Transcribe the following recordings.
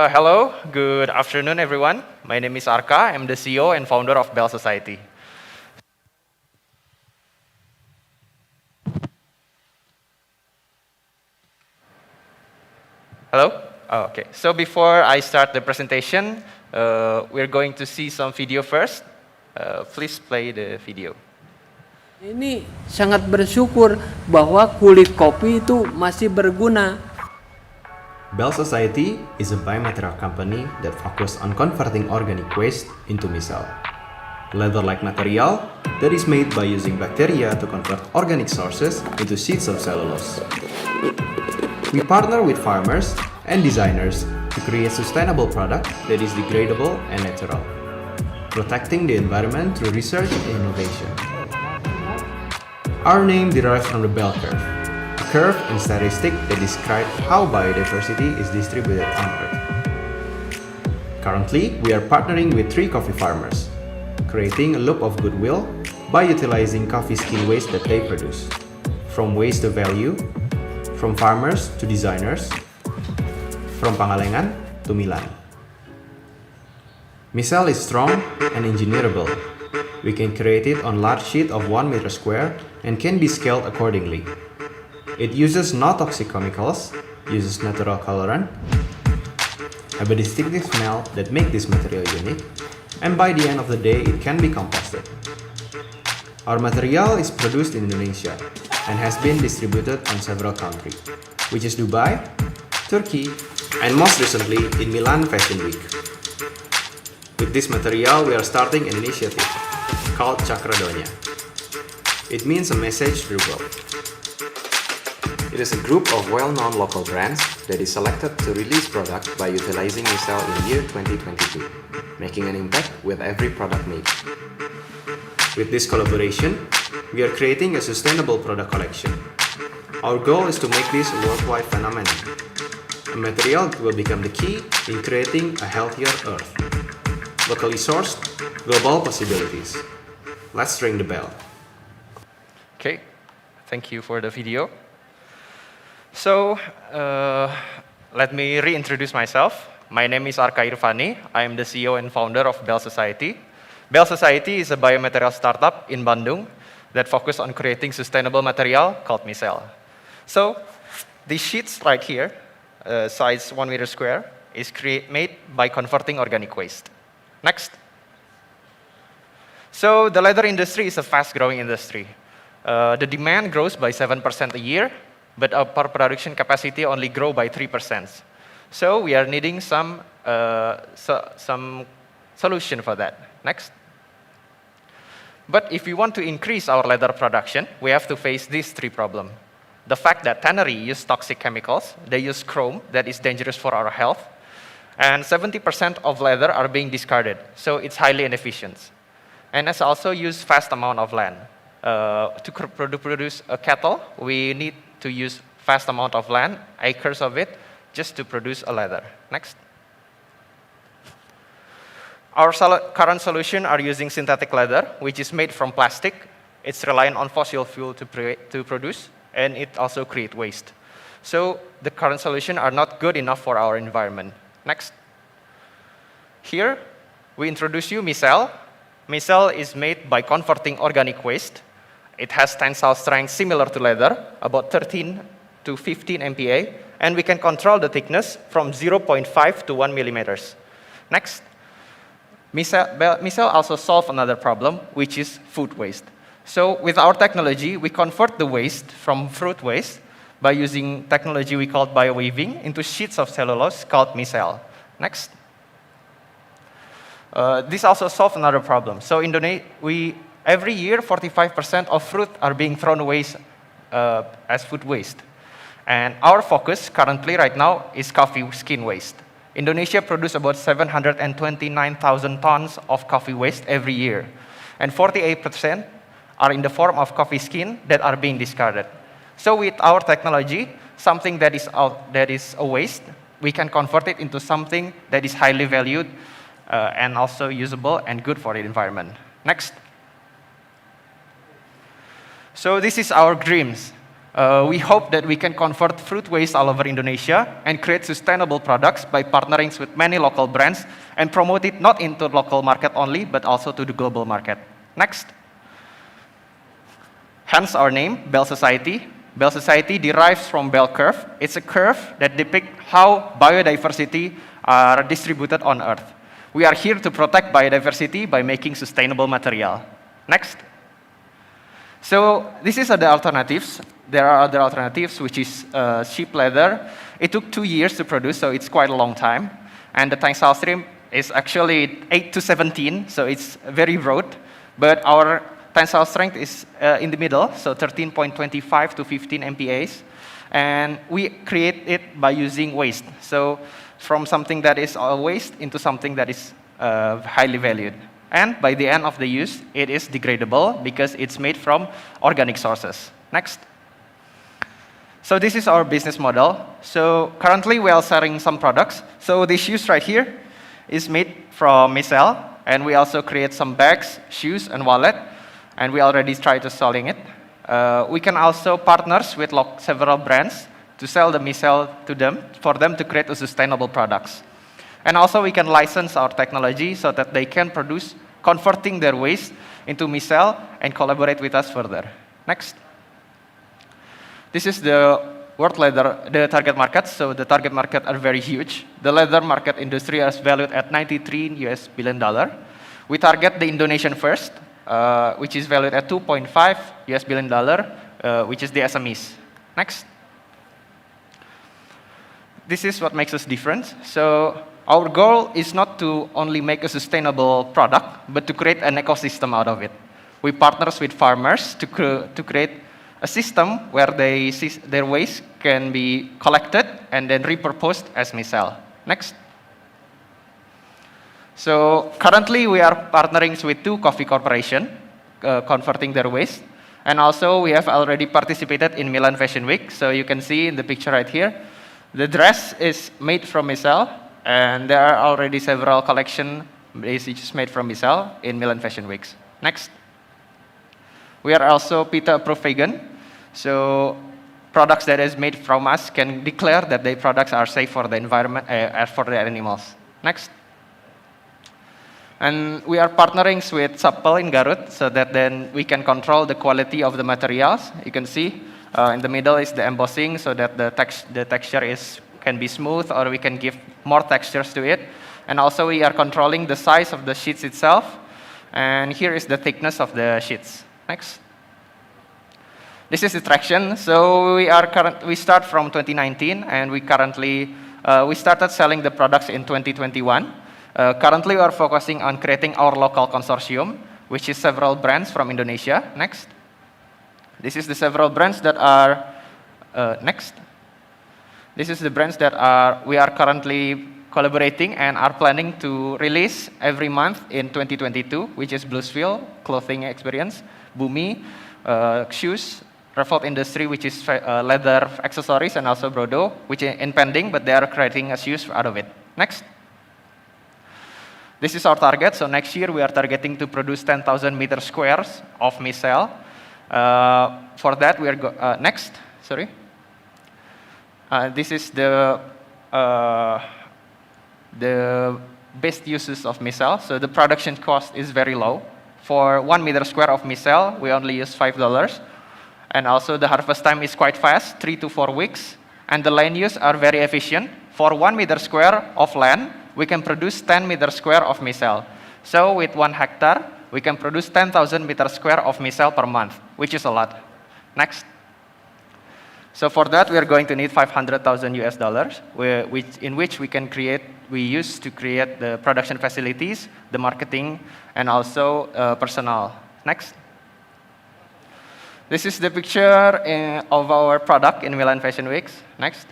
Hello, good afternoon, everyone. My name is Arka. I'm the CEO and founder of Bell Society. Hello? Oh, okay. So before I start the presentation, we're going to see some video first. Please play the video. Ini sangat bersyukur bahwa kulit kopi itu masih berguna. Bell Society is a biomaterial company that focuses on converting organic waste into micelle, leather-like material that is made by using bacteria to convert organic sources into sheets of cellulose. We partner with farmers and designers to create sustainable product that is degradable and natural, protecting the environment through research and innovation. Our name derives from the bell curve, a curve and statistic that describe how biodiversity is distributed on Earth. Currently, we are partnering with 3 coffee farmers, creating a loop of goodwill by utilizing coffee skin waste that they produce, from waste to value, from farmers to designers, from Pangalengan to Milan. Micelle is strong and engineerable. We can create it on large sheet of 1 meter square and can be scaled accordingly. It uses no toxic chemicals, uses natural colorant, have a distinctive smell that make this material unique, and by the end of the day it can be composted. Our material is produced in Indonesia and has been distributed on several countries, which is Dubai, Turkey, and most recently in Milan Fashion Week. With this material, we are starting an initiative called Cakradonya. It means a message through both. It is a group of well-known local brands that is selected to release product by utilizing micelle in year 2022, making an impact with every product made. With this collaboration, we are creating a sustainable product collection. Our goal is to make this a worldwide phenomenon. A material will become the key in creating a healthier Earth. Locally sourced, global possibilities. Let's ring the bell. Okay, thank you for the video. So, let me reintroduce myself. My name is Arka Irvani. I am the CEO and founder of Bell Society. Bell Society is a biomaterial startup in Bandung that focus on creating sustainable material called micelle. So, these sheets right here, size 1 meter square, is made by converting organic waste. Next. So, the leather industry is a fast-growing industry. The demand grows by 7% a year, but our production capacity only grow by 3%. So, we are needing some solution for that. Next. But if we want to increase our leather production, we have to face these 3 problems. The fact that tannery use toxic chemicals, they use chrome that is dangerous for our health, and 70% of leather are being discarded, so it's highly inefficient. And it's also use vast amount of land. To produce a cattle, we need to use vast amount of land, acres of it, just to produce a leather. Next. Our current solution are using synthetic leather, which is made from plastic. It's reliant on fossil fuel to produce, and it also creates waste. So the current solution are not good enough for our environment. Next. Here, we introduce you micelle. Micelle is made by converting organic waste. It has tensile strength similar to leather, about 13 to 15 MPa, and we can control the thickness from 0.5 to 1 millimeters. Next. Micelle also solve another problem, which is food waste. So with our technology, we convert the waste from fruit waste by using technology we call bioweaving into sheets of cellulose called micelle. Next. This also solve another problem. So every year, 45% of fruit are being thrown away as food waste. And our focus currently right now is coffee skin waste. Indonesia produces about 729,000 tons of coffee waste every year. And 48% are in the form of coffee skin that are being discarded. So with our technology, something that is a waste, we can convert it into something that is highly valued and also usable and good for the environment. Next. So this is our dreams. We hope that we can convert fruit waste all over Indonesia and create sustainable products by partnering with many local brands and promote it not into local market only, but also to the global market. Next. Hence our name, Bell Society. Bell Society derives from bell curve. It's a curve that depicts how biodiversity are distributed on Earth. We are here to protect biodiversity by making sustainable material. Next. So this is the alternatives. There are other alternatives, which is sheep leather. It took 2 years to produce, so it's quite a long time. And the tensile strength is actually 8 to 17, so it's very broad. But our tensile strength is in the middle, so 13.25 to 15 MPAs. And we create it by using waste. So from something that is waste into something that is highly valued. And by the end of the use, it is degradable because it's made from organic sources. Next. So this is our business model. So currently we are selling some products. So this shoes right here is made from micelle, and we also create some bags, shoes, and wallet, and we already tried to selling it. We can also partners with several brands to sell the micelle to them, for them to create a sustainable products. And also we can license our technology so that they can produce, converting their waste into micelle and collaborate with us further. Next. This is the world leather, the target markets. So the target market are very huge. The leather market industry is valued at $93 billion. We target the Indonesian first, which is valued at $2.5 billion, which is the SMEs. Next. This is what makes us different. So our goal is not to only make a sustainable product, but to create an ecosystem out of it. We partner with farmers to create a system where their waste can be collected and then repurposed as micelle. Next. So currently we are partnering with 2 coffee corporations, converting their waste. And also we have already participated in Milan Fashion Week. So you can see in the picture right here, the dress is made from micelle, and there are already several collections made from micelle in Milan Fashion Weeks. Next. We are also PETA approved vegan, so products that is made from us can declare that their products are safe for the environment, for the animals. Next. And we are partnering with Sapel in Garut so that then we can control the quality of the materials. You can see in the middle is the embossing so that the texture can be smooth, or we can give more textures to it. And also we are controlling the size of the sheets itself. And here is the thickness of the sheets. Next. This is the traction. So we start from 2019, and we started selling the products in 2021. Currently, we are focusing on creating our local consortium, which is several brands from Indonesia. Next. This is the several brands that are next. This is the brands that we are currently collaborating and are planning to release every month in 2022, which is Bluesville, clothing experience, Bumi, shoes, Revolt Industry, which is leather accessories, and also Brodo, which is in pending, but they are creating a shoes out of it. Next. This is our target. So next year we are targeting to produce 10,000 meter squares of micelle. For that we are next. Sorry. This is the best uses of micelle. So the production cost is very low. For 1 meter square of micelle, we only use $5. And also the harvest time is quite fast, 3 to 4 weeks. And the land use are very efficient. For 1 meter square of land, we can produce 10 meter square of micelle. So with 1 hectare, we can produce 10,000 meter square of micelle per month, which is a lot. Next. So for that, we are going to need $500,000, in which we use to create the production facilities, the marketing, and also personnel. Next. This is the picture of our product in Milan Fashion Weeks. Next.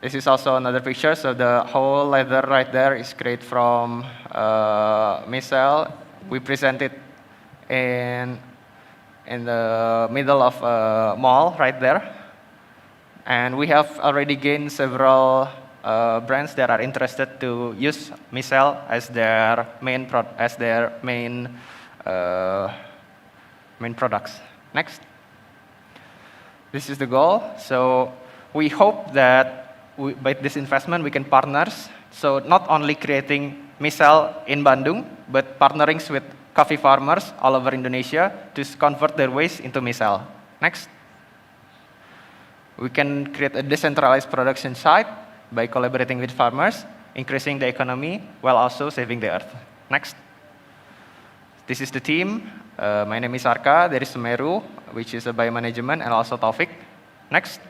This is also another picture. So the whole leather right there is created from micelle. We present it in the middle of a mall right there. And we have already gained several brands that are interested to use micelle as their main products. Next. This is the goal. So we hope that by this investment we can partners. So not only creating micelle in Bandung, but partnering with coffee farmers all over Indonesia to convert their waste into micelle. Next. We can create a decentralized production site by collaborating with farmers, increasing the economy while also saving the earth. Next. This is the team. My name is Arka. There is Sumeru, which is a biomanagement, and also Taufik. Next.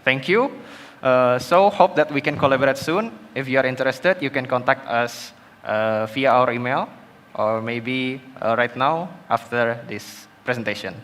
Thank you. So hope that we can collaborate soon. If you are interested, you can contact us via our email, or maybe right now after this presentation.